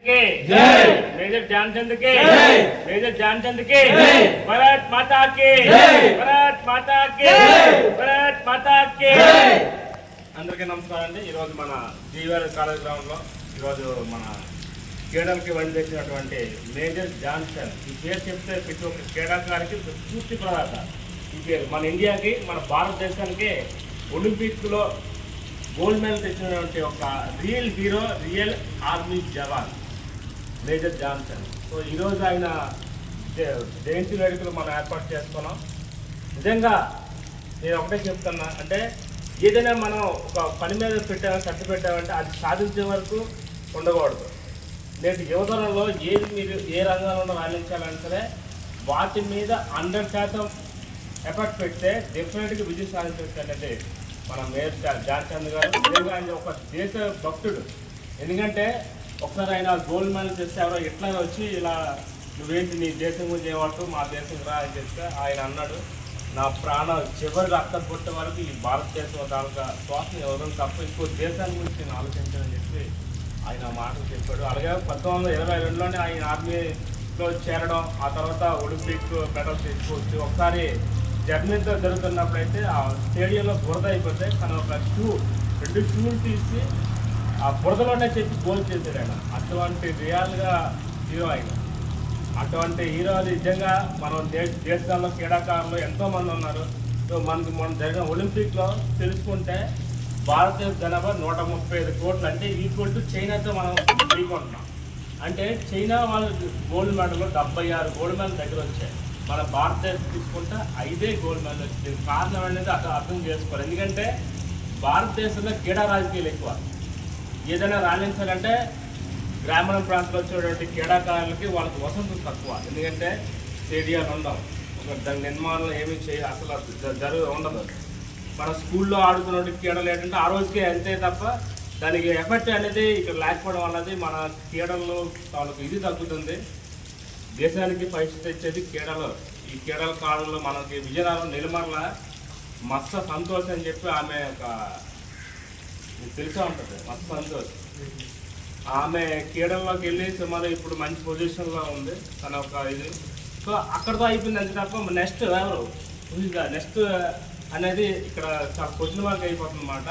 Major Dhyanchand के major Dhyanchand के भारत माता के भारत माता के भारत माता के అందరికీ నమస్కారం అండి. ఈరోజు మన జీవర్ కాలేజ్ గ్రౌండ్లో ఈరోజు మన క్రీడలకి వన్ చేసినటువంటి మేజర్ జాన్సన్, ఈ పేరు చెప్తే ప్రతి ఒక్క క్రీడాకారికి పూర్తి ప్రదాత ఈ పేరు. మన ఇండియాకి మన భారతదేశానికి ఒలింపిక్లో గోల్డ్ మెడల్ తెచ్చినటువంటి ఒక రియల్ హీరో, రియల్ ఆర్మీ జవాన్ మేజర్ జాన్సన్. సో ఈరోజు ఆయన జయంతి వేడుకలు మనం ఏర్పాటు చేసుకున్నాం. నిజంగా నేను ఒకటే చెప్తున్నా, అంటే ఏదైనా మనం ఒక పని మీద ఖర్చు పెట్టామంటే అది సాధించే వరకు ఉండకూడదు. నేటి యువతరంలో ఏది మీరు ఏ రంగంలో రాణించాలని సరే వాటి మీద 100% ఎఫర్ట్ పెడితే డెఫినెట్గా విజయం సాధించవచ్చు అనేది మన మేజర్ జాన్సన్ గారు. నిజంగా ఆయన ఒక దేశ భక్తుడు. ఎందుకంటే ఒకసారి ఆయన గోల్డ్ మెడల్ తెస్తే ఎవరో ఎట్లా వచ్చి ఇలా నువ్వేంటి నీ దేశం గురించి ఏమంటూ మా దేశం రా అని చెప్తే ఆయన అన్నాడు, నా ప్రాణం చివరి రక్తం పుట్టే వరకు ఈ భారతదేశం తాలూకా శ్వాసను ఎవరైనా తప్ప ఇంకో దేశాన్ని గురించి నేను ఆలోచించాలని చెప్పి ఆయన మాటలు చెప్పాడు. అలాగే 1922లోనే ఆయన ఆర్మీలో చేరడం, ఆ తర్వాత ఒలింపిక్ మెడల్ తెచ్చుకోవచ్చు. ఒకసారి జర్మనీతో జరుగుతున్నప్పుడైతే ఆ స్టేడియంలో బురద అయిపోతే తన ఒక రెండు షూలు తీసి ఆ బురదలోనే చెప్పి గోల్ చేశాడు ఆయన. అటువంటి రియల్గా హీరో ఆయన. అటువంటి హీరోలు నిజంగా మనం దేశాల్లో క్రీడాకారులు ఎంతోమంది ఉన్నారు. సో మనకి మనం జరిగిన ఒలింపిక్లో తెలుసుకుంటే భారతదేశ జనాభా 135 కోట్లు, అంటే ఈక్వల్ టు చైనాతో మనం తీసుకుంటున్నాం. అంటే చైనా వాళ్ళ గోల్డ్ మెడల్ 76 గోల్డ్ మెడల్ దగ్గర వచ్చాయి. మన భారతదేశం తీసుకుంటే 5 గోల్డ్ మెడల్ వచ్చింది. కారణం అనేది అర్థం చేసుకోవాలి. ఎందుకంటే భారతదేశంలో క్రీడా రాజకీయాలు ఎక్కువ. ఏదైనా రాణించాలంటే గ్రామీణ ప్రాంతంలో వచ్చేటువంటి క్రీడాకారులకి వాళ్ళకి వసతులు తక్కువ. ఎందుకంటే స్టేడియాలు ఉండవు, దాని నిర్మాణం ఏమీ అసలు ఉండదు. మన స్కూల్లో ఆడుకున్న క్రీడలు ఏంటంటే ఆ రోజుకే అంతే తప్ప దానికి ఎఫెక్ట్ అనేది ఇక్కడ లేకపోవడం అన్నది మన క్రీడల్లో వాళ్ళకి ఇది తగ్గుతుంది. దేశానికి పైకి తెచ్చేది క్రీడలు. ఈ క్రీడల కాలంలో మనకి విజయనగరం నిలమర్ల మత్స సంతోష్ అని చెప్పి ఆమె ఒక మీకు తెలిసే ఉంటుంది, మస్తు సంతోష్. ఆమె క్రీడల్లోకి వెళ్ళి సుమారు ఇప్పుడు మంచి పొజిషన్లో ఉంది తన ఒక ఇది. సో అక్కడితో అయిపోయింది అంతే తప్ప నెక్స్ట్ ఎవరు నెక్స్ట్ అనేది ఇక్కడ చాలా క్వశ్చన్ మార్క్ అయిపోతుంది అన్నమాట.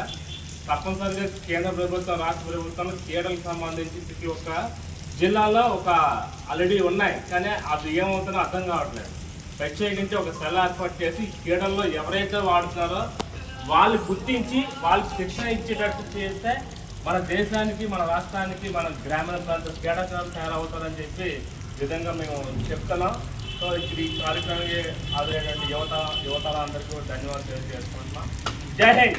తప్పనిసరిగా కేంద్ర ప్రభుత్వం, రాష్ట్ర ప్రభుత్వం క్రీడలకు సంబంధించి ప్రతి ఒక్క జిల్లాలో ఒక ఆల్రెడీ ఉన్నాయి, కానీ అది ఏమవుతుందో అర్థం కావట్లేదు. ప్రత్యేకించి ఒక సెల్ ఏర్పాటు చేసి క్రీడల్లో ఎవరైతే వాడుతున్నారో వాళ్ళు గుర్తించి వాళ్ళకి శిక్షణ ఇచ్చేటట్టు చేస్తే మన దేశానికి, మన రాష్ట్రానికి, మన గ్రామీణ ప్రాంత క్రీడాకారులు తయారవుతారని చెప్పి విధంగా మేము చెప్తున్నాం. సో ఇప్పుడు ఈ కార్యక్రమానికి హాజరైనటువంటి యువతరందరికీ ధన్యవాదాలు తెలియజేసుకుంటున్నాం. జై హింద్.